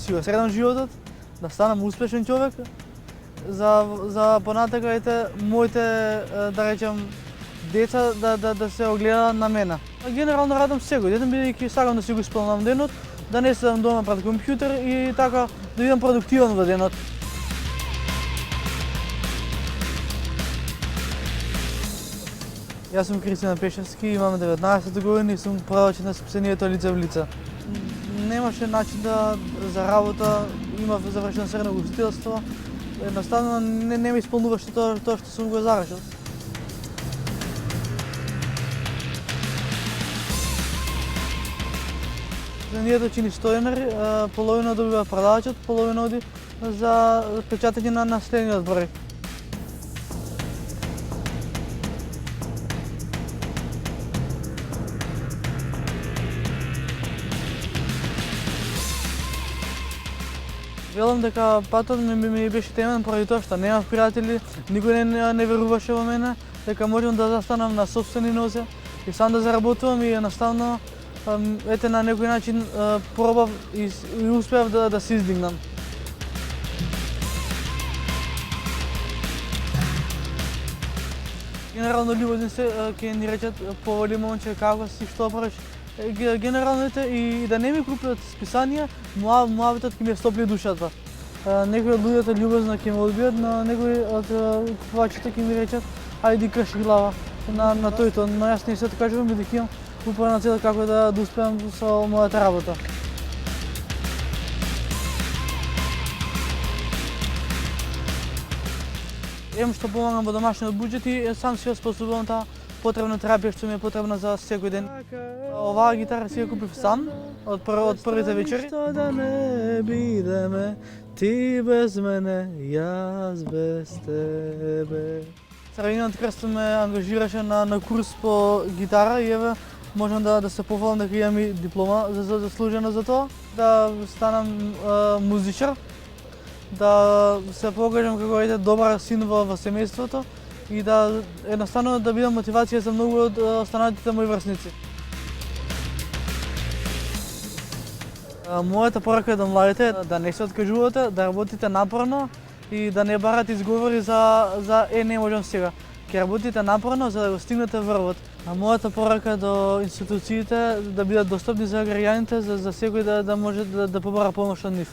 си го средам животот, да станам успешен човек, за понатака моите, да речем, деца да се огледаат на мене. Генерално радам секој ден, бидејќи сакам да си го исполнам денот, да не седам дома пред компјутер и така да бидам продуктивен во денот. Јас сум Кристијан Пешевски, имам 19 години и сум продавачот на спасението лице в лице. Немаше начин за работа, имав завршено средно ugostителство. Едноставно не ме исполнуваше тоа што сум го завршил. Ние чини 100 денари, половина добива продавачот, половина оди за печатање на наследниот број. Велам дека патот ми беше темен поради тоа што немав пријатели, никој не веруваше во мене, дека можам да застанам на сопствени нозе и сам да заработувам и едноставно на некој начин пробав и успеав да се издигнам. Генерално љубозни се ќе ни речат поволи момче како си, што правиш. Генерално и да не ми купуват списанија, муабетот ќе ми ја стопли душата. Некои од луѓето љубозно ќе ме одбијат, но некои од купувачите ќе ми речат ајди крши глава на тој, но јас не се кажувам бидејќи имам упорна цел како да успеам со мојата работа. Што помагам во домашниот буџет и сам си ја способувам таа потребна терапија што ми е потребна за секој ден. Оваа гитара си ја купив сам од првите вечери. Што да не бидеме, ти без мене, јас без тебе. Црвениот крст ме ангажираше на курс по гитара и еве можам да се пофалам дека имам и диплома заслужена за тоа, да станам музичар, да се покажам како добар син во семејството и да едноставно да бидам мотивација за многу од останатите мои врсници. Мојата порака е до младите да не се откажувате, да работите напорно и да не барате изговори за не можам сега. Ќе работите напорно за да го стигнете врвот. А мојата порака до институциите да бидат достапни за граѓаните, за секој да може да побара помош од нив.